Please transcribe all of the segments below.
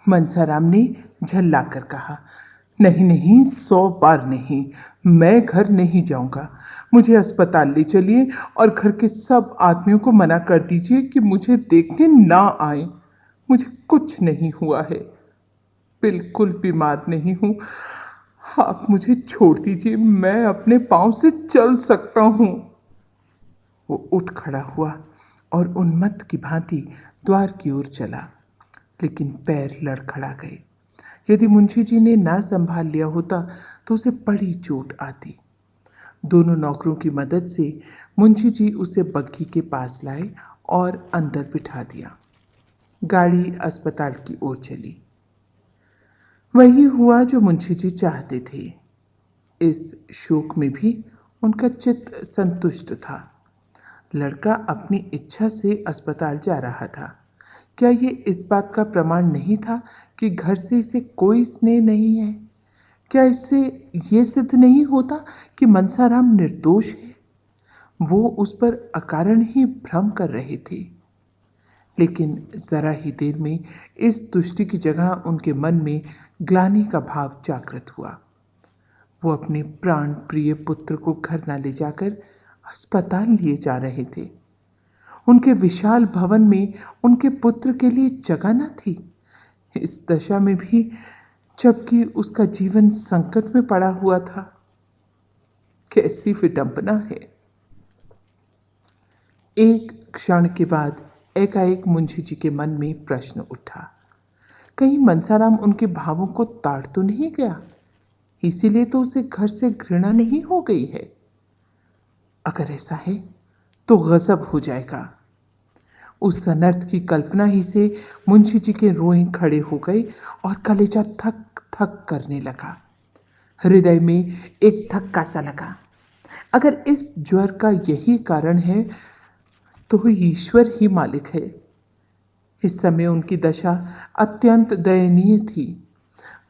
मनसाराम ने झल्लाकर कहा। नहीं नहीं, 100 बार नहीं, मैं घर नहीं जाऊंगा। मुझे अस्पताल ले चलिए और घर के सब आदमियों को मना कर दीजिए कि मुझे देखने ना आए। मुझे कुछ नहीं हुआ है, बिल्कुल बीमार नहीं हूँ। आप मुझे छोड़ दीजिए, मैं अपने पाँव से चल सकता हूँ। वो उठ खड़ा हुआ और उन्मत्त की भांति द्वार की ओर चला, लेकिन पैर लड़खड़ा गए। यदि मुंशी जी ने ना संभाल लिया होता तो उसे बड़ी चोट आती। दोनों नौकरों की मदद से मुंशी जी उसे बग्घी के पास लाए और अंदर बिठा दिया। गाड़ी अस्पताल की ओर चली। वही हुआ जो मुंशी जी चाहते थे। इस शोक में भी उनका चित्त संतुष्ट था। लड़का अपनी इच्छा से अस्पताल जा रहा था। क्या ये इस बात का प्रमाण नहीं था कि घर से इसे कोई स्नेह नहीं है? क्या इससे ये सिद्ध नहीं होता कि मनसाराम निर्दोष है? वो उस पर अकारण ही भ्रम कर रहे थे। लेकिन जरा ही देर में इस तुष्टि की जगह उनके मन में ग्लानि का भाव जागृत हुआ। वो अपने प्राण प्रिय पुत्र को घर न ले जाकर अस्पताल लिए जा रहे थे। उनके विशाल भवन में उनके पुत्र के लिए जगह न थी। इस दशा में भी, जबकि उसका जीवन संकट में पड़ा हुआ था। कैसी विडंबना है। एक क्षण के बाद एकाएक मुंशी जी के मन में प्रश्न उठा, कहीं मनसाराम उनके भावों को ताड़ तो नहीं गया? इसीलिए तो उसे घर से घृणा नहीं हो गई है। अगर ऐसा है तो गजब हो जाएगा। उस अनर्थ की कल्पना ही से मुंशी जी के रोएं खड़े हो गए और कलेजा थक थक करने लगा। हृदय में एक धक्का सा लगा। अगर इस ज्वर का यही कारण है तो ईश्वर ही मालिक है। इस समय उनकी दशा अत्यंत दयनीय थी।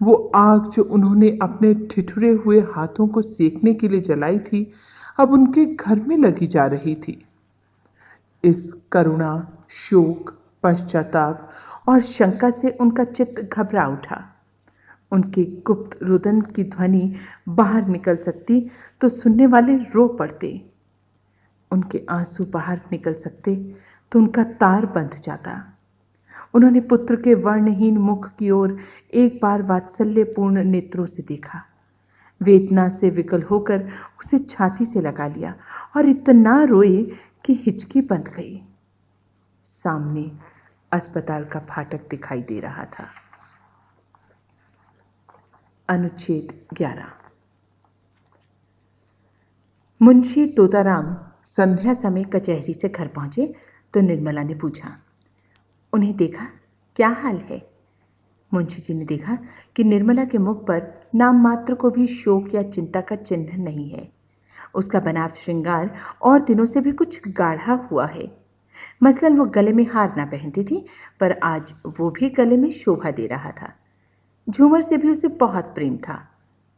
वो आग जो उन्होंने अपने ठिठुरे हुए हाथों को सेकने के लिए जलाई थी, अब उनके घर में लगी जा रही थी। इस करुणा, शोक, पश्चाताप और शंका से उनका चित्त घबरा उठा। उनके गुप्त रुदन की ध्वनि बाहर निकल सकती तो सुनने वाले रो पड़ते। उनके आंसू बाहर निकल सकते तो उनका तार बंध जाता। उन्होंने पुत्र के वर्णहीन मुख की ओर एक बार वात्सल्यपूर्ण नेत्रों से देखा। वेदना से विकल होकर उसे छाती से लगा लिया और इतना रोए कि हिचकी बंध गई। सामने अस्पताल का फाटक दिखाई दे रहा था। अनुच्छेद 11। मुंशी तोताराम संध्या समय कचहरी से घर पहुंचे तो निर्मला ने पूछा, उन्हें देखा? क्या हाल है? मुंशी जी ने देखा कि निर्मला के मुख पर नाम मात्र को भी शोक या चिंता का चिन्ह नहीं है। उसका बनाव श्रृंगार और दिनों से भी कुछ गाढ़ा हुआ है। मसलन वो गले में हार ना पहनती थी, पर आज वो भी गले में शोभा दे रहा था। झूमर से भी उसे बहुत प्रेम था,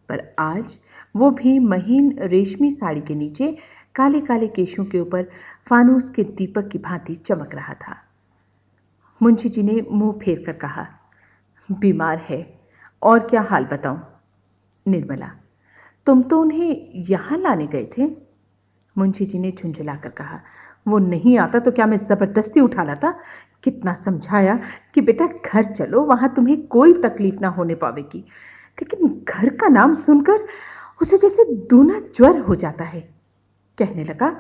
पर आज वो भी महीन रेशमी साड़ी के नीचे काले काले केशों के ऊपर फानूस के दीपक की भांति चमक रहा था। मुंशी जी ने मुंह फेर कर कहा, बीमार है, और क्या हाल बताऊं? निर्मला, तुम तो उन्हें यहाँ लाने गए थे? मुंशी जी ने झुंझुलाकर कहा, वो नहीं आता तो क्या मैं जबरदस्ती उठा लाता? कितना समझाया कि बेटा घर चलो, वहां तुम्हें कोई तकलीफ ना होने पावेगी, लेकिन घर का नाम सुनकर उसे जैसे दूना ज्वर हो जाता है। कहने लगा,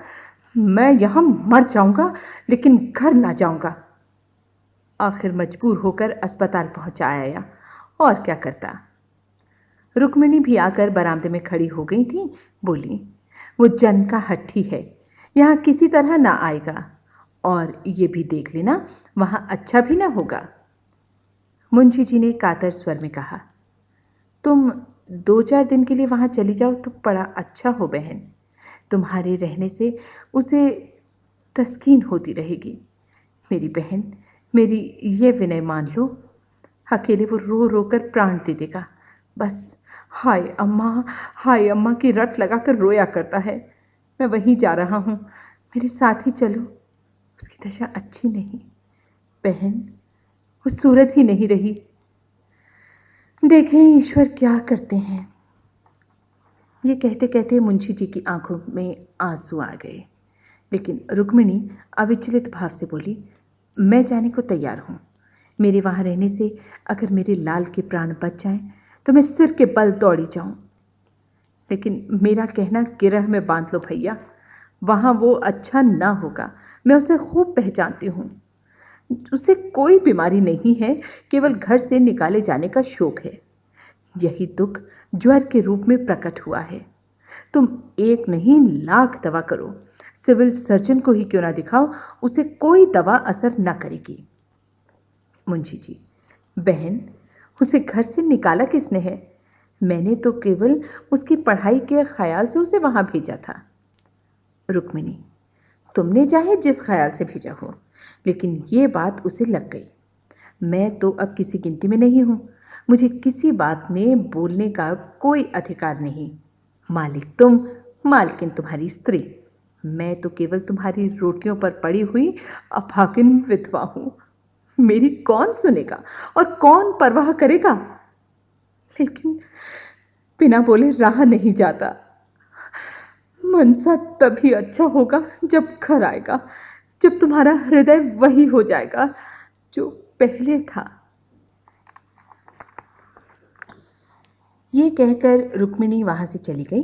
मैं यहां मर जाऊंगा लेकिन घर ना जाऊंगा। आखिर मजबूर होकर अस्पताल पहुंचा आया, और क्या करता। रुक्मिणी भी आकर बरामदे में खड़ी हो गई थी। बोली, वो जन का हट्टी है, यहाँ किसी तरह ना आएगा, और ये भी देख लेना वहां अच्छा भी ना होगा। मुंशी जी ने कातर स्वर में कहा, तुम 2-4 दिन के लिए वहां चली जाओ तो बड़ा अच्छा हो बहन। तुम्हारे रहने से उसे तस्कीन होती रहेगी। मेरी बहन, मेरी ये विनय मान लो। अकेले वो रो रो कर प्राण दे देगा। बस हाय अम्मा की रट लगाकर रोया करता है। मैं वहीं जा रहा हूँ, मेरे साथ ही चलो। उसकी दशा अच्छी नहीं बहन, वो सूरत ही नहीं रही। देखें ईश्वर क्या करते हैं। ये कहते कहते मुंशी जी की आंखों में आंसू आ गए, लेकिन रुक्मिणी अविचलित भाव से बोली, मैं जाने को तैयार हूँ। मेरे वहाँ रहने से अगर मेरे लाल के प्राण बच जाएं तो मैं सिर के बल दौड़ी जाऊं। लेकिन मेरा कहना गिरह में बांध लो भैया, वहाँ वो अच्छा ना होगा। मैं उसे खूब पहचानती हूँ। उसे कोई बीमारी नहीं है, केवल घर से निकाले जाने का शौक है। यही दुख ज्वर के रूप में प्रकट हुआ है। तुम एक नहीं लाख दवा करो, सिविल सर्जन को ही क्यों ना दिखाओ, उसे कोई दवा असर न करेगी। मुंशी जी, बहन, उसे घर से निकाला किसने है? मैंने तो केवल उसकी पढ़ाई के ख्याल से उसे वहां भेजा था। रुक्मिणी, तुमने चाहे जिस ख्याल से भेजा हो, लेकिन ये बात उसे लग गई। मैं तो अब किसी गिनती में नहीं हूं। मुझे किसी बात में बोलने का कोई अधिकार नहीं। मालिक तुम, मालकिन तुम्हारी स्त्री। मैं तो केवल तुम्हारी रोटियों पर पड़ी हुई अभागिन विधवा हूं। मेरी कौन सुनेगा और कौन परवाह करेगा? लेकिन बिना बोले रहा नहीं जाता। मनसा तभी अच्छा होगा जब घर आएगा, जब तुम्हारा हृदय वही हो जाएगा जो पहले था। ये कहकर रुक्मिणी वहां से चली गई।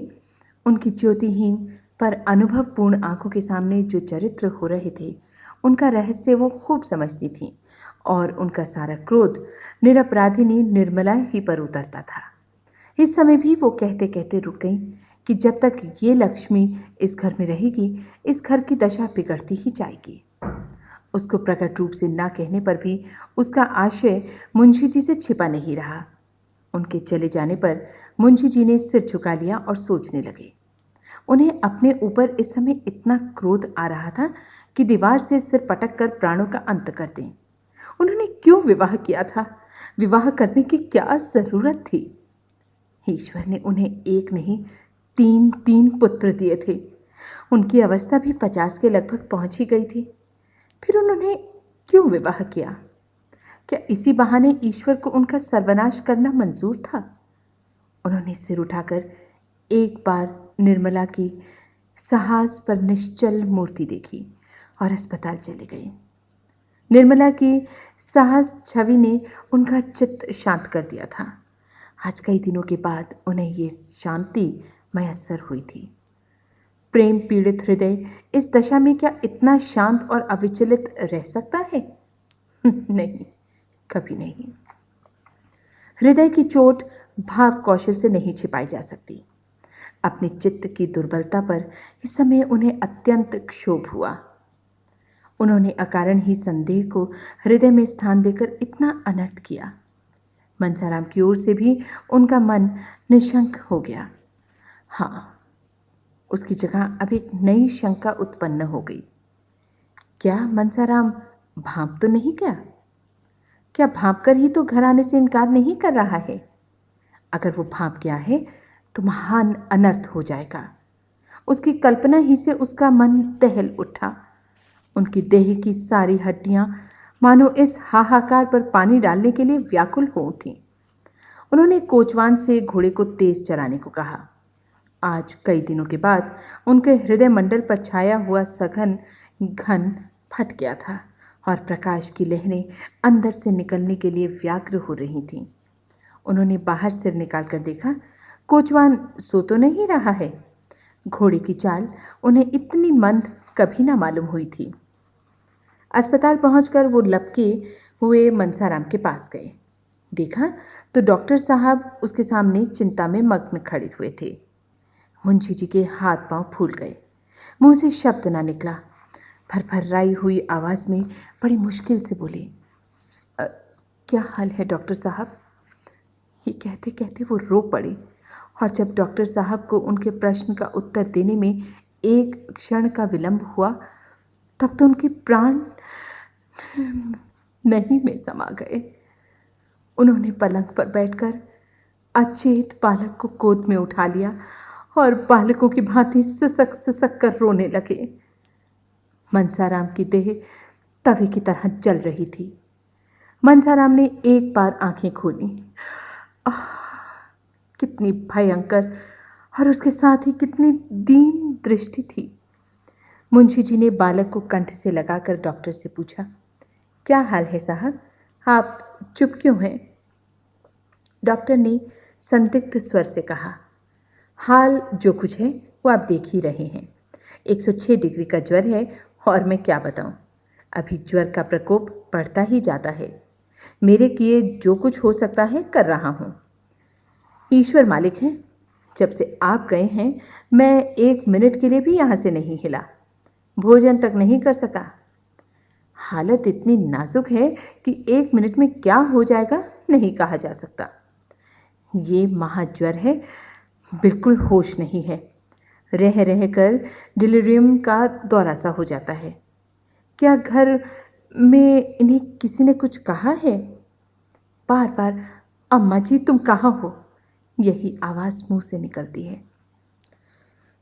उनकी ज्योतिहीन पर अनुभवपूर्ण आंखों के सामने जो चरित्र हो रहे थे, उनका रहस्य वो खूब समझती थी, और उनका सारा क्रोध निरपराधिनी निर्मला ही पर उतरता था। इस समय भी वो कहते कहते रुक गई कि जब तक ये लक्ष्मी इस घर में रहेगी, इस घर की दशा बिगड़ती ही जाएगी। उसको प्रकट रूप से ना कहने पर भी उसका आशय मुंशी जी से छिपा नहीं रहा। उनके चले जाने पर मुंशी जी ने सिर झुका लिया और सोचने लगे। उन्हें अपने ऊपर इस समय इतना क्रोध आ रहा था कि दीवार से सिर पटक कर प्राणों का अंत कर दें। उन्होंने क्यों विवाह किया था? विवाह करने की क्या जरूरत थी? ईश्वर ने उन्हें एक नहीं तीन तीन पुत्र दिए थे। उनकी अवस्था भी 50 के लगभग पहुंच ही गई थी। फिर उन्होंने क्यों विवाह किया? क्या इसी बहाने ईश्वर को उनका सर्वनाश करना मंजूर था? उन्होंने सिर उठाकर एक बार निर्मला की साहस पर निश्चल मूर्ति देखी और अस्पताल चले गए। निर्मला की साहस छवि ने उनका चित्त शांत कर दिया था। आज कई दिनों के बाद उन्हें ये शांति मयस्सर हुई थी। प्रेम पीड़ित हृदय इस दशा में क्या इतना शांत और अविचलित रह सकता है? नहीं, कभी नहीं। हृदय की चोट भाव कौशल से नहीं छिपाई जा सकती। अपने चित्त की दुर्बलता पर इस समय उन्हें अत्यंत क्षोभ हुआ। उन्होंने अकारण ही संदेह को हृदय में स्थान देकर इतना अनर्थ किया। मनसाराम की ओर से भी उनका मन निशंक हो गया। हाँ, उसकी जगह अब एक नई शंका उत्पन्न हो गई। क्या मनसाराम भांप तो नहीं गया? क्या भांप कर ही तो घर आने से इनकार नहीं कर रहा है? अगर वो भांप गया है तो महान अनर्थ हो जाएगा। उसकी कल्पना ही से उसका मन दहल उठा। उनकी देह की सारी हड्डियां मानो इस हाहाकार पर पानी डालने के लिए व्याकुल हो उठी। उन्होंने कोचवान से घोड़े को तेज चलाने को कहा। आज कई दिनों के बाद उनके हृदय मंडल पर छाया हुआ सघन घन फट गया था और प्रकाश की लहरें अंदर से निकलने के लिए व्याग्र हो रही थीं। उन्होंने बाहर सिर निकालकर देखा, कोचवान सो तो नहीं रहा है। घोड़े की चाल उन्हें इतनी मंद कभी ना मालूम हुई थी। अस्पताल पहुंचकर वो लपके हुए मनसाराम के पास गए। देखा तो डॉक्टर साहब उसके सामने चिंता में मग्न खड़े हुए थे। मुंशी जी के हाथ पांव फूल गए। मुंह से शब्द ना निकला। भरभराई हुई आवाज में बड़ी मुश्किल से बोले, क्या हाल है डॉक्टर साहब? ये कहते कहते वो रो पड़े, और जब डॉक्टर साहब को उनके प्रश्न का उत्तर देने में एक क्षण का विलंब हुआ, तब तो उनके प्राण नहीं में समा गए। उन्होंने पलंग पर बैठकर अचेत बालक को गोद में उठा लिया और बालकों की भांति सिसक सिसक कर रोने लगे। मनसाराम की देह तवे की तरह जल रही थी। मनसाराम ने एक बार आंखें खोली आह! कितनी भयंकर और उसके साथ ही कितनी दीन दृष्टि थी। मुंशी जी ने बालक को कंठ से लगाकर डॉक्टर से पूछा, क्या हाल है साहब? आप चुप क्यों हैं? डॉक्टर ने संदिग्ध स्वर से कहा, हाल जो कुछ है वो आप देख ही रहे हैं। 106 डिग्री का ज्वर है और मैं क्या बताऊं, अभी ज्वर का प्रकोप बढ़ता ही जाता है। मेरे किए जो कुछ हो सकता है कर रहा हूं। ईश्वर मालिक हैं, जब से आप गए हैं मैं 1 मिनट के लिए भी यहां से नहीं हिला, भोजन तक नहीं कर सका। हालत इतनी नाजुक है कि 1 मिनट में क्या हो जाएगा नहीं कहा जा सकता। ये महाज्वर है, बिल्कुल होश नहीं है। रह रह कर डिलीरियम का दौरा सा हो जाता है। क्या घर में इन्हें किसी ने कुछ कहा है? बार बार अम्मा जी तुम कहाँ हो, यही आवाज़ मुंह से निकलती है।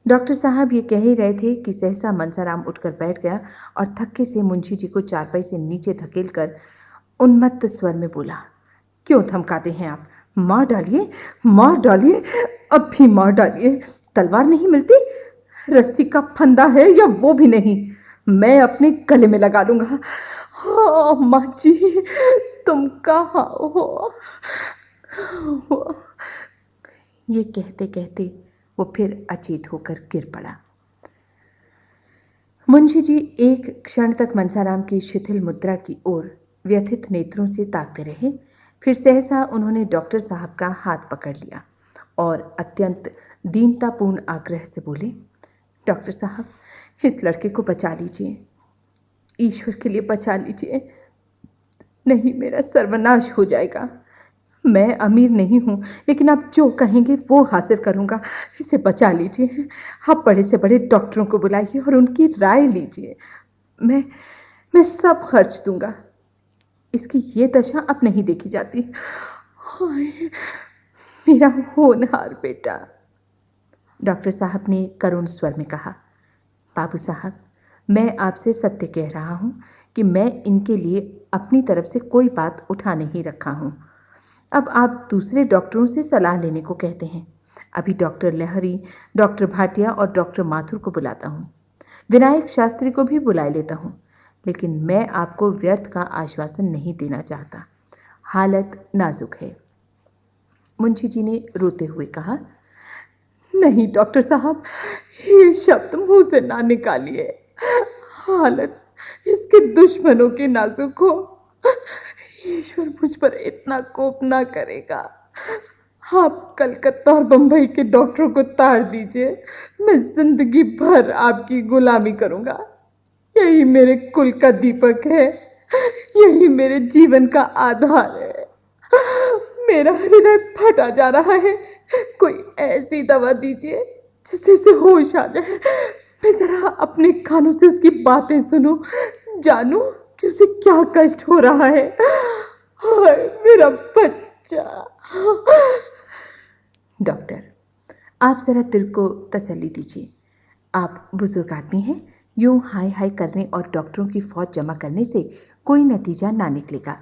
डॉक्टर साहब ये कह ही रहे थे कि सहसा मनसाराम उठकर बैठ गया और थक्के से मुंशी जी को चारपाई से नीचे धकेलकर उन्मत्त स्वर में बोला, क्यों धमकाते हैं आप? मार डालिए, मार डालिए, अब भी मार डालिए। तलवार नहीं मिलती, रस्सी का फंदा है या वो भी नहीं, मैं अपने गले में लगा लूंगा। हाँ माँ जी, तुम कहाँ हो? ये कहते कहते वो फिर अचेत होकर गिर पड़ा। मुंशी जी एक क्षण तक मनसाराम की शिथिल मुद्रा की ओर व्यथित नेत्रों से ताकते रहे। फिर सहसा उन्होंने डॉक्टर साहब का हाथ पकड़ लिया और अत्यंत दीनतापूर्ण आग्रह से बोले, डॉक्टर साहब, इस लड़के को बचा लीजिए, ईश्वर के लिए बचा लीजिए, नहीं मेरा सर्वनाश हो जाएगा। मैं अमीर नहीं हूँ, लेकिन आप जो कहेंगे वो हासिल करूँगा, इसे बचा लीजिए। आप बड़े से बड़े डॉक्टरों को बुलाइए और उनकी राय लीजिए, मैं सब खर्च दूंगा। इसकी ये दशा अब नहीं देखी जाती। हाय मेरा होनहार बेटा। डॉक्टर साहब ने करुण स्वर में कहा, बाबू साहब, मैं आपसे सत्य कह रहा हूँ कि मैं इनके लिए अपनी तरफ से कोई बात उठा नहीं रखा हूँ। अब आप दूसरे डॉक्टरों से सलाह लेने को कहते हैं। अभी डॉक्टर लहरी, डॉक्टर भाटिया और डॉक्टर माथुर को बुलाता हूँ, विनायक शास्त्री को भी बुला लेता हूँ, लेकिन मैं आपको व्यर्थ का आश्वासन नहीं देना चाहता। हालत नाजुक है। मुंशी जी ने रोते हुए कहा, नहीं डॉक्टर साहब, ये शब्द मुंह से ना निकालिए। हालत इसके दुश्मनों की नाजुक हो, ईश्वर मुझ पर इतना कोप ना करेगा। आप कलकत्ता और बंबई के डॉक्टरों को तार दीजिए, मैं जिंदगी भर आपकी गुलामी करूंगा। यही मेरे कुल का दीपक है, यही मेरे जीवन का आधार है। मेरा हृदय फटा जा रहा है, कोई ऐसी दवा दीजिए जिससे इसे होश आ जाए। मैं जरा अपने कानों से उसकी बातें सुनूं, जानूं कि उसे क्या कष्ट हो रहा है। हाय मेरा बच्चा। डॉक्टर, आप जरा दिल को तसल्ली दीजिए। आप बुजुर्ग आदमी हैं, यूं हाय हाय करने और डॉक्टरों की फौज जमा करने से कोई नतीजा ना निकलेगा।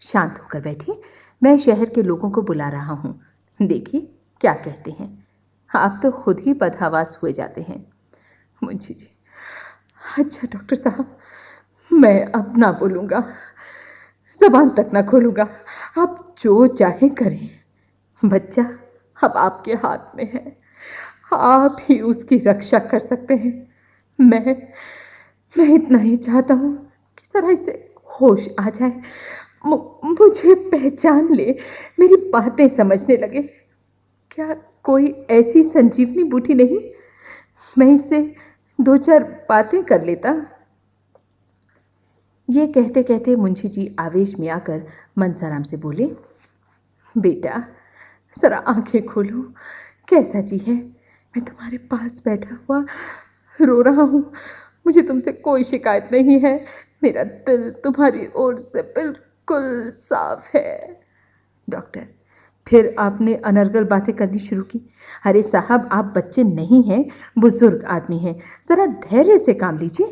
शांत होकर बैठिए, मैं शहर के लोगों को बुला रहा हूँ, देखिए क्या कहते हैं। आप तो खुद ही बदहवास हुए जाते हैं। मुंशी जी, अच्छा डॉक्टर साहब, मैं अब ना बोलूँगा, जबान तक ना खोलूँगा, आप जो चाहे करें। बच्चा अब आपके हाथ में है, आप ही उसकी रक्षा कर सकते हैं। मैं इतना ही चाहता हूँ कि जरा इसे होश आ जाए, मुझे पहचान ले, मेरी बातें समझने लगे। क्या कोई ऐसी संजीवनी बूटी नहीं, मैं इससे 2-4 बातें कर लेता। ये कहते कहते मुंशी जी आवेश में आकर मनसाराम से बोले, बेटा जरा आंखें खोलो, कैसा जी है? मैं तुम्हारे पास बैठा हुआ रो रहा हूँ, मुझे तुमसे कोई शिकायत नहीं है, मेरा दिल तुम्हारी ओर से बिल्कुल साफ है। डॉक्टर, फिर आपने अनर्गल बातें करनी शुरू की। अरे साहब, आप बच्चे नहीं हैं, बुजुर्ग आदमी हैं, जरा धैर्य से काम लीजिए।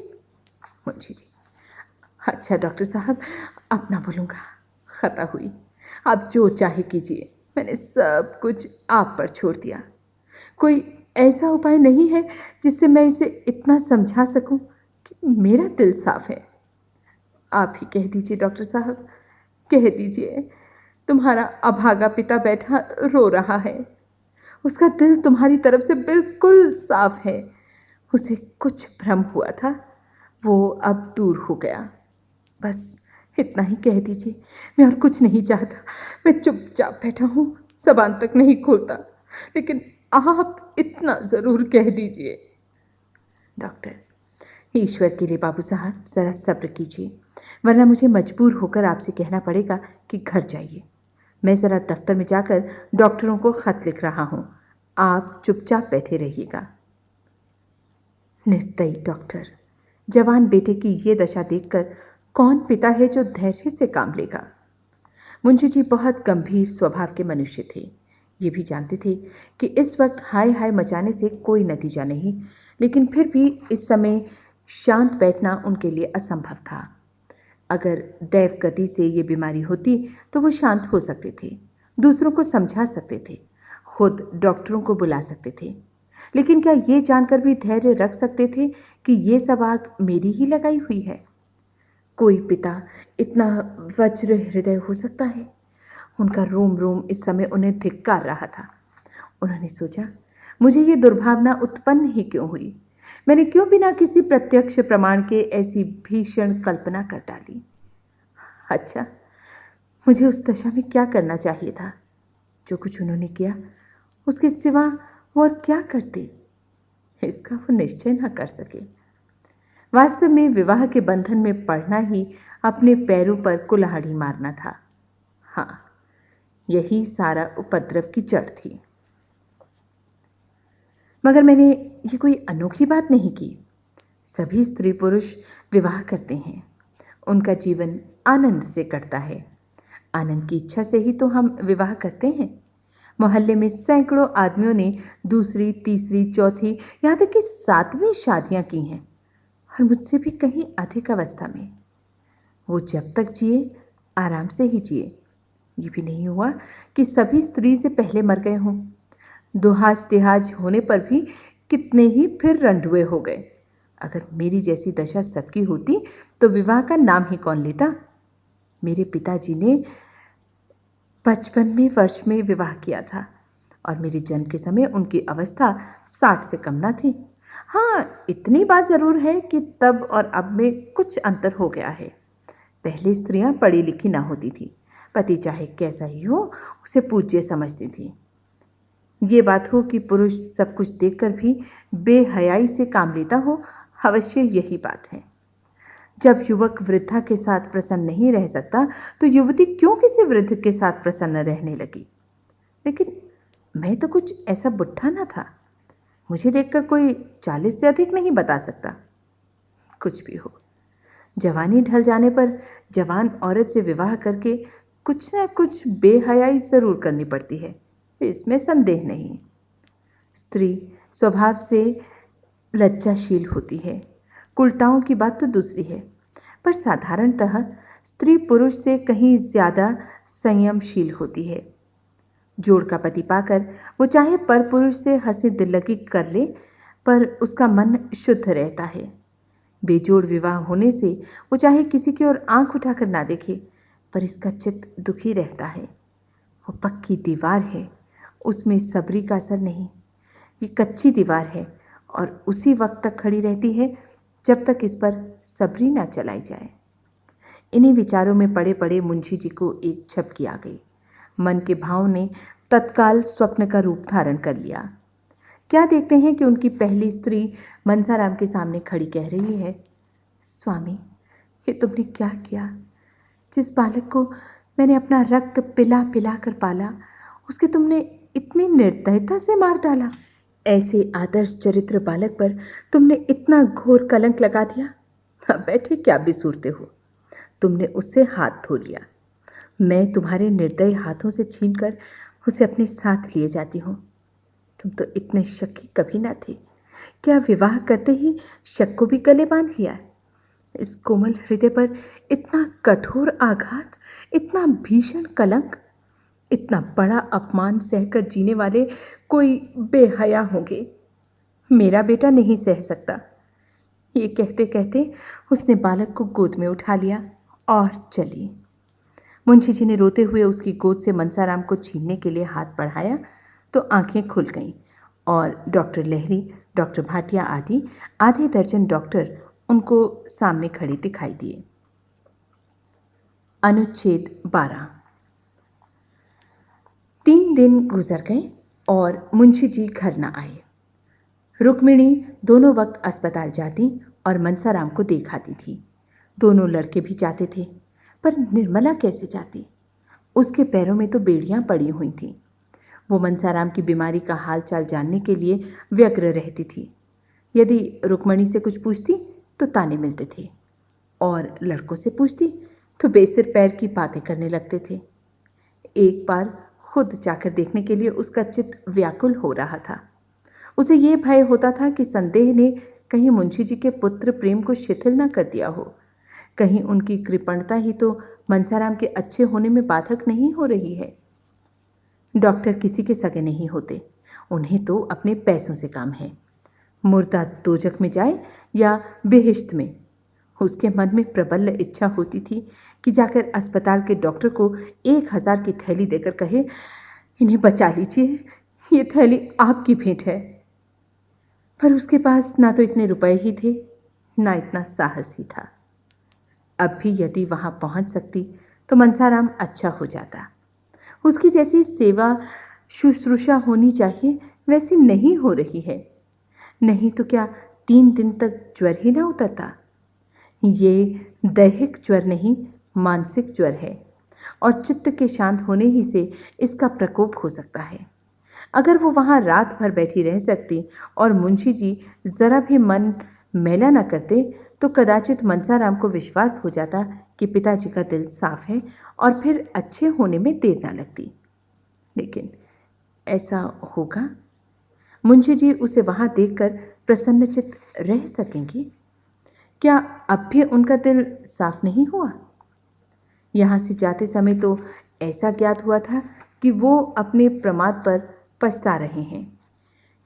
मुंशी जी, अच्छा डॉक्टर साहब, अब ना बोलूँगा, खता हुई, आप जो चाहे कीजिए, मैंने सब कुछ आप पर छोड़ दिया। कोई ऐसा उपाय नहीं है जिससे मैं इसे इतना समझा सकूं कि मेरा दिल साफ है? आप ही कह दीजिए डॉक्टर साहब, कह दीजिए। तुम्हारा अभागा पिता बैठा रो रहा है। उसका दिल तुम्हारी तरफ से बिल्कुल साफ है। उसे कुछ भ्रम हुआ था, वो अब दूर हो गया। बस इतना ही कह दीजिए। मैं और कुछ नहीं चाहता। मैं चुपचाप बैठा हूँ, जबान तक नहीं खोलता, लेकिन आप इतना ज़रूर कह दीजिए। डॉक्टर, ईश्वर के लिए बाबू साहब ज़रा सब्र कीजिए, वरना मुझे मजबूर होकर आपसे कहना पड़ेगा कि घर जाइए। मैं ज़रा दफ्तर में जाकर डॉक्टरों को ख़त लिख रहा हूँ। आप चुपचाप बैठे रहिएगा। निर्दयी डॉक्टर, जवान बेटे की ये दशा देखकर कौन पिता है जो धैर्य से काम लेगा? मुंशी जी बहुत गंभीर स्वभाव के मनुष्य थे। ये भी जानते थे कि इस वक्त हाय हाय मचाने से कोई नतीजा नहीं, लेकिन फिर भी इस समय शांत बैठना उनके लिए असंभव था। अगर दैव गति से ये बीमारी होती तो वो शांत हो सकते थे, दूसरों को समझा सकते थे, खुद डॉक्टरों को बुला सकते थे। लेकिन क्या ये जानकर भी धैर्य रख सकते थे कि ये सब आग मेरी ही लगाई हुई है? कोई पिता इतना वज्र हृदय हो सकता है? उनका रोम रोम इस समय उन्हें धिक्कार रहा था। उन्होंने सोचा, मुझे ये दुर्भावना उत्पन्न ही क्यों हुई? मैंने क्यों बिना किसी प्रत्यक्ष प्रमाण के ऐसी भीषण कल्पना कर डाली? अच्छा, मुझे उस दशा में क्या करना चाहिए था? जो कुछ उन्होंने किया, उसके सिवा वो और क्या करते? इसका वो निश्चय न कर सके। वास्तव में विवाह के बंधन में पड़ना ही अपने पैरों पर कुल्हाड़ी मारना था। हाँ, यही सारा उपद्रव की जड़ थी। मगर मैंने ये कोई अनोखी बात नहीं की। सभी स्त्री पुरुष विवाह करते हैं, उनका जीवन आनंद से कटता है। आनंद की इच्छा से ही तो हम विवाह करते हैं। मोहल्ले में सैकड़ों आदमियों ने दूसरी, तीसरी, चौथी, यहाँ तक कि सातवीं शादियां की हैं, और मुझसे भी कहीं अधिक अवस्था में। वो जब तक जिए आराम से ही जिए। ये भी नहीं हुआ कि सभी स्त्री से पहले मर गए हों। दुहाज तिहाज होने पर भी कितने ही फिर रंडुए हो गए। अगर मेरी जैसी दशा सबकी होती तो विवाह का नाम ही कौन लेता? मेरे पिताजी ने 55वें वर्ष में विवाह किया था और मेरे जन्म के समय उनकी अवस्था 60 से कम न थी। हाँ, इतनी बात ज़रूर है कि तब और अब में कुछ अंतर हो गया है। पहले स्त्रियां पढ़ी लिखी ना होती थी, पति चाहे कैसा ही हो उसे पूज्य समझती थी। ये बात हो कि पुरुष सब कुछ देखकर भी बेहयाई से काम लेता हो, अवश्य यही बात है। जब युवक वृद्धा के साथ प्रसन्न नहीं रह सकता तो युवती क्यों किसी वृद्ध के साथ प्रसन्न रहने लगी? लेकिन मैं तो कुछ ऐसा बुढ़ा ना था। मुझे देखकर कोई 40 से अधिक नहीं बता सकता। कुछ भी हो, जवानी ढल जाने पर जवान औरत से विवाह करके कुछ ना कुछ बेहयाई जरूर करनी पड़ती है, इसमें संदेह नहीं। स्त्री स्वभाव से लज्जाशील होती है, कुलटाओं की बात तो दूसरी है, पर साधारणतः स्त्री पुरुष से कहीं ज्यादा संयमशील होती है। जोड़ का पति पाकर वो चाहे पर पुरुष से हंसी दिल्लगी कर ले, पर उसका मन शुद्ध रहता है। बेजोड़ विवाह होने से वो चाहे किसी की ओर आंख उठाकर ना देखे, पर इसका चित्त दुखी रहता है। वो पक्की दीवार है, उसमें सबरी का असर नहीं। ये कच्ची दीवार है और उसी वक्त तक खड़ी रहती है जब तक इस पर सबरी ना चलाई जाए। इन्हीं विचारों में पड़े पड़े मुंशी जी को एक झपकी आ गई। मन के भाव ने तत्काल स्वप्न का रूप धारण कर लिया। क्या देखते हैं कि उनकी पहली स्त्री मनसाराम के सामने खड़ी कह रही है, स्वामी, ये तुमने क्या किया? जिस बालक को मैंने अपना रक्त पिला पिला कर पाला, उसके तुमने इतनी निर्दयता से मार डाला। ऐसे आदर्श चरित्र बालक पर तुमने इतना घोर कलंक लगा दिया। अब बैठे क्या बिसूरते हो? तुमने उससे हाथ धो लिया। मैं तुम्हारे निर्दयी हाथों से छीनकर उसे अपने साथ लिए जाती हूँ। तुम तो इतने शक्की कभी ना थे। क्या विवाह करते ही शक को भी गले बांध लिया? इस कोमल हृदय पर इतना कठोर आघात, इतना भीषण कलंक, इतना बड़ा अपमान सहकर जीने वाले कोई बेहया होंगे। मेरा बेटा नहीं सह सकता। ये कहते कहते उसने बालक को गोद में उठा लिया और चली। मुंशी जी ने रोते हुए उसकी गोद से मनसाराम को छीनने के लिए हाथ बढ़ाया तो आंखें खुल गईं और डॉक्टर लहरी, डॉक्टर भाटिया आदि आधे दर्जन डॉक्टर उनको सामने खड़े दिखाई दिए। अनुच्छेद 12। 3 दिन गुजर गए और मुंशी जी घर न आए। रुक्मिणी दोनों वक्त अस्पताल जाती और मनसाराम को देखाती थी। दोनों लड़के भी जाते थे, पर निर्मला कैसे जाती? उसके पैरों में तो बेड़ियां पड़ी हुई थीं। वो मनसाराम की बीमारी का हाल चाल जानने के लिए व्यग्र रहती थी। यदि रुक्मिणी से कुछ पूछती तो ताने मिलते थे और लड़कों से पूछती तो बेसिर पैर की बातें करने लगते थे। एक बार खुद जाकर देखने के लिए उसका चित्त व्याकुल हो रहा था। उसे ये भय होता था कि संदेह ने कहीं मुंशी जी के पुत्र प्रेम को शिथिल न कर दिया हो। कहीं उनकी कृपणता ही तो मनसाराम के अच्छे होने में बाधक नहीं हो रही है। डॉक्टर किसी के सगे नहीं होते, उन्हें तो अपने पैसों से काम है। मुर्दा दोजख में जाए या बेहिश्त में। उसके मन में प्रबल इच्छा होती थी कि जाकर अस्पताल के डॉक्टर को 1000 की थैली देकर कहे, इन्हें बचा लीजिए, ये थैली आपकी भेंट है। पर उसके पास ना तो इतने रुपए ही थे, ना इतना साहस ही था। अब भी यदि वहां पहुंच सकती तो मनसाराम अच्छा हो जाता। उसकी जैसी सेवा शुश्रूषा होनी चाहिए वैसी नहीं हो रही है। नहीं तो क्या 3 दिन तक ज्वर ही ना उतरता? ये दैहिक ज्वर नहीं, मानसिक ज्वर है और चित्त के शांत होने ही से इसका प्रकोप हो सकता है। अगर वो वहां रात भर बैठी रह सकती और मुंशी जी जरा भी मन मैला न करते तो कदाचित मनसाराम को विश्वास हो जाता कि पिताजी का दिल साफ है और फिर अच्छे होने में देर न लगती। लेकिन ऐसा होगा? मुंशी जी उसे वहां देखकर प्रसन्नचित्त रह सकेंगे? क्या अब भी उनका दिल साफ नहीं हुआ? यहां से जाते समय तो ऐसा ज्ञात हुआ था कि वो अपने प्रमाद पर पछता रहे हैं।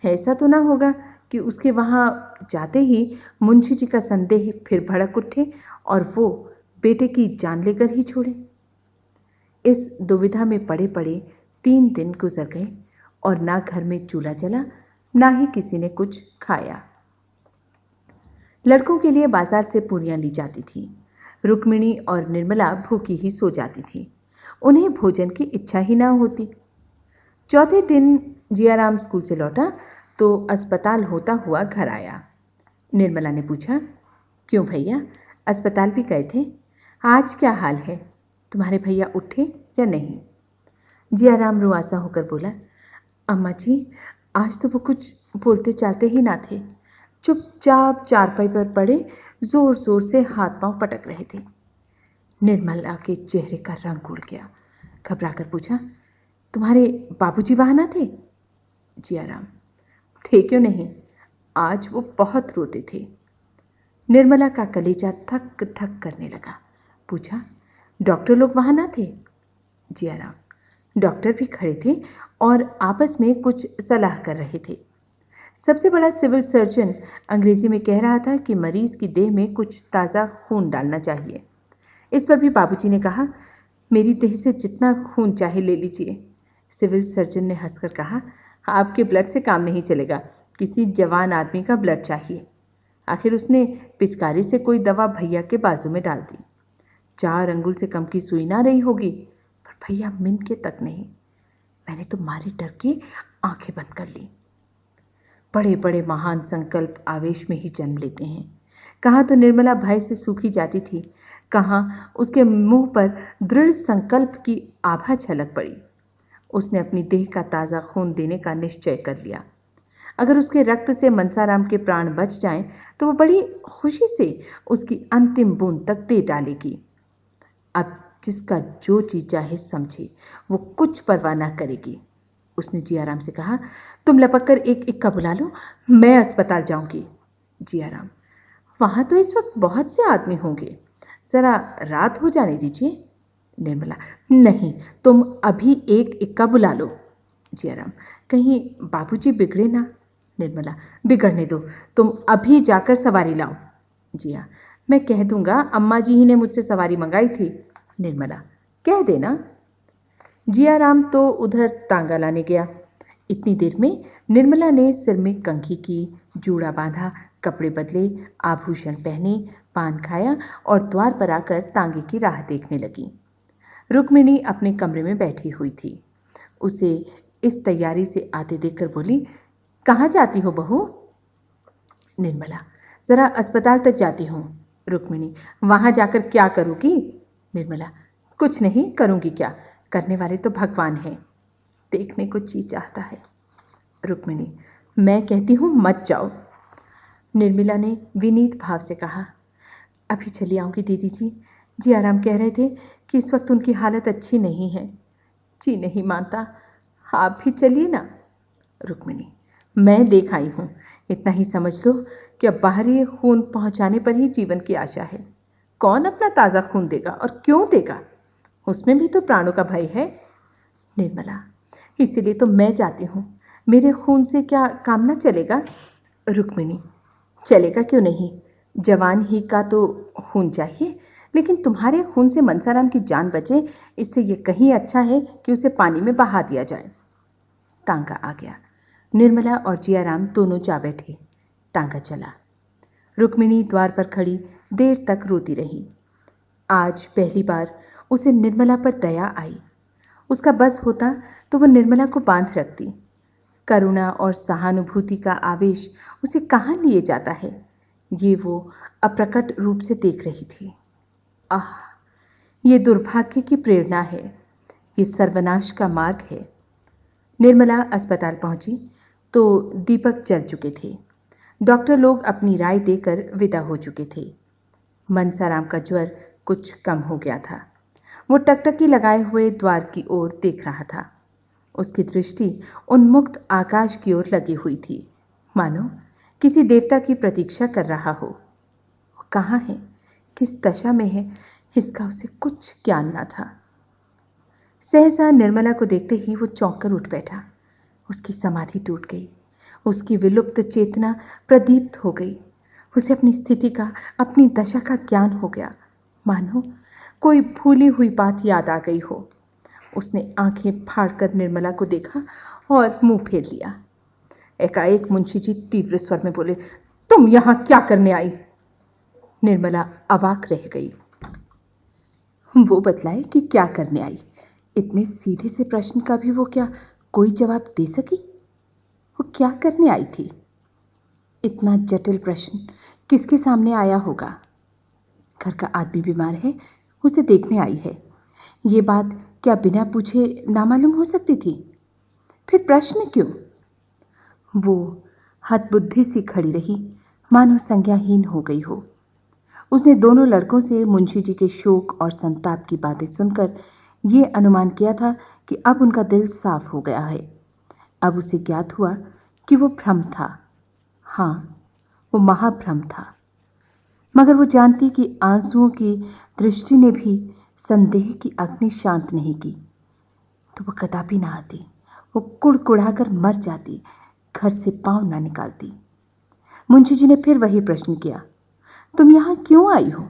ऐसा तो ना होगा कि उसके वहां जाते ही मुंशी जी का संदेह फिर भड़क उठे और वो बेटे की जान लेकर ही छोड़े। इस दुविधा में पड़े पड़े 3 दिन गुजर गए और ना घर में चूल्हा जला, ना ही किसी ने कुछ खाया। लड़कों के लिए बाजार से पूरियां ली जाती थी। रुक्मिणी और निर्मला भूखी ही सो जाती थी। उन्हें भोजन की इच्छा ही ना होती। चौथे दिन जियाराम स्कूल से लौटा तो अस्पताल होता हुआ घर आया। निर्मला ने पूछा, क्यों भैया, अस्पताल भी गए थे? आज क्या हाल है? तुम्हारे भैया उठे या नहीं? जियाराम रुआसा होकर बोला, अम्मा जी, आज तो वो कुछ बोलते चालते ही ना थे। चुपचाप चारपाई पर पड़े जोर जोर से हाथ पांव पटक रहे थे। निर्मला के चेहरे का रंग उड़ गया। घबराकर पूछा, तुम्हारे बाबूजी वहां ना थे? जियाराम, थे क्यों नहीं, आज वो बहुत रोते थे। निर्मला का कलेजा थक थक करने लगा। पूछा, डॉक्टर लोग वहां ना थे? जियाराम, डॉक्टर भी खड़े थे और आपस में कुछ सलाह कर रहे थे। सबसे बड़ा सिविल सर्जन अंग्रेजी में कह रहा था कि मरीज की देह में कुछ ताज़ा खून डालना चाहिए। इस पर भी बाबूजी ने कहा, मेरी देह से जितना खून चाहे ले लीजिए। सिविल सर्जन ने हंसकर कहा, आपके ब्लड से काम नहीं चलेगा, किसी जवान आदमी का ब्लड चाहिए। आखिर उसने पिचकारी से कोई दवा भैया के बाजू में डाल दी। 4 अंगुल से कम की सुई ना रही होगी, पर भैया मिनके तक नहीं। मैंने तो मारे डर के आंखें बंद कर ली। बड़े बड़े महान संकल्प आवेश में ही जन्म लेते हैं। कहाँ तो निर्मला भय से सूखी जाती थी, कहाँ उसके मुंह पर दृढ़ संकल्प की आभा झलक पड़ी। उसने अपनी देह का ताज़ा खून देने का निश्चय कर लिया। अगर उसके रक्त से मनसाराम के प्राण बच जाएं, तो वो बड़ी खुशी से उसकी अंतिम बूंद तक दे डालेगी। अब जिसका जो जी चाहे समझे, वो कुछ परवाह ना करेगी। उसने जियाराम से कहा, तुम लपक कर एक इक्का बुला लो, मैं अस्पताल जाऊंगी। जियाराम, वहां तो इस वक्त बहुत से आदमी होंगे, जरा रात हो जाने दीजिए। निर्मला, नहीं, तुम अभी एक इक्का बुला लो। जियाराम, कहीं बाबूजी बिगड़े ना। निर्मला, बिगड़ने दो, तुम अभी जाकर सवारी लाओ। जिया, मैं कह दूंगा, अम्मा जी ही ने मुझसे सवारी मंगाई थी। निर्मला, कह देना। जियाराम तो उधर तांगा लाने गया। इतनी देर में निर्मला ने सिर में कंघी की, जूड़ा बांधा, कपड़े बदले, आभूषण पहने, पान खाया और द्वार पर आकर तांगे की राह देखने लगी। रुक्मिणी अपने कमरे में बैठी हुई थी। उसे इस तैयारी से आते देखकर बोली, कहाँ जाती हो बहू? निर्मला, जरा अस्पताल तक जाती हूँ। रुक्मिणी, वहां जाकर क्या करूँगी? निर्मला, कुछ नहीं करूँगी, क्या करने वाले तो भगवान हैं। देखने को जी चाहता है। रुक्मिणी, मैं कहती हूँ मत जाओ। निर्मला ने विनीत भाव से कहा, अभी चली आऊँगी दीदी जी। जी आराम कह रहे थे कि इस वक्त उनकी हालत अच्छी नहीं है। जी नहीं मानता, आप भी चलिए ना। रुक्मिणी, मैं देख आई हूँ, इतना ही समझ लो कि अब बाहरी खून पहुँचाने पर ही जीवन की आशा है। कौन अपना ताज़ा खून देगा और क्यों देगा? उसमें भी तो प्राणों का भय है। निर्मला, इसीलिए तो मैं जाती हूँ। मेरे खून से क्या काम ना चलेगा? रुक्मिणी, चलेगा क्यों नहीं, जवान ही का तो खून चाहिए, लेकिन तुम्हारे खून से मनसाराम की जान बचे, इससे ये कहीं अच्छा है कि उसे पानी में बहा दिया जाए। तांगा आ गया। निर्मला और जियाराम दोनों जा बैठे। तांगा चला। रुक्मिणी द्वार पर खड़ी देर तक रोती रही। आज पहली बार उसे निर्मला पर दया आई। उसका बस होता तो वह निर्मला को बांध रखती। करुणा और सहानुभूति का आवेश उसे कहाँ लिए जाता है, ये वो अप्रकट रूप से देख रही थी। आह, ये दुर्भाग्य की प्रेरणा है, ये सर्वनाश का मार्ग है। निर्मला अस्पताल पहुंची तो दीपक जल चुके थे। डॉक्टर लोग अपनी राय देकर विदा हो चुके थे। मनसाराम का ज्वर कुछ कम हो गया था। वो टकटकी लगाए हुए द्वार की ओर देख रहा था। उसकी दृष्टि उन्मुक्त आकाश की ओर लगी हुई थी, मानो किसी देवता की प्रतीक्षा कर रहा हो। वो कहाँ है, किस दशा में है, इसका उसे कुछ ज्ञान न था। सहसा निर्मला को देखते ही वो चौंक कर उठ बैठा। उसकी समाधि टूट गई। उसकी विलुप्त चेतना प्रदीप्त हो गई। उसे अपनी स्थिति का, अपनी दशा का ज्ञान हो गया, मानो कोई भूली हुई बात याद आ गई हो। उसने आंखें फाड़कर निर्मला को देखा और मुंह फेर लिया। एकाएक मुंशी जी तीव्र स्वर में बोले, तुम यहां क्या करने आई? निर्मला अवाक रह गई। वो बतलाए कि क्या करने आई। इतने सीधे से प्रश्न का भी वो क्या कोई जवाब दे सकी? वो क्या करने आई थी? इतना जटिल प्रश्न किसके सामने आया होगा? घर का आदमी बीमार है, उसे देखने आई है। ये बात क्या बिना पूछे नामालूम हो सकती थी? फिर प्रश्न क्यों? वो हतबुद्धि सी खड़ी रही, मानो संज्ञाहीन हो गई हो। उसने दोनों लड़कों से मुंशी जी के शोक और संताप की बातें सुनकर ये अनुमान किया था कि अब उनका दिल साफ हो गया है। अब उसे ज्ञात हुआ कि वो भ्रम था। हाँ, वो महाभ्रम था। मगर वो जानती कि आंसुओं की दृष्टि ने भी संदेह की अग्नि शांत नहीं की, तो वो कदापि ना आती। वो कुड़कुड़ाकर मर जाती, घर से पांव ना निकालती। मुंशी जी ने फिर वही प्रश्न किया, तुम यहां क्यों आई हो?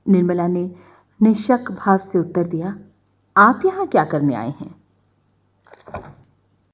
निर्मला ने निशक भाव से उत्तर दिया, आप यहां क्या करने आए हैं?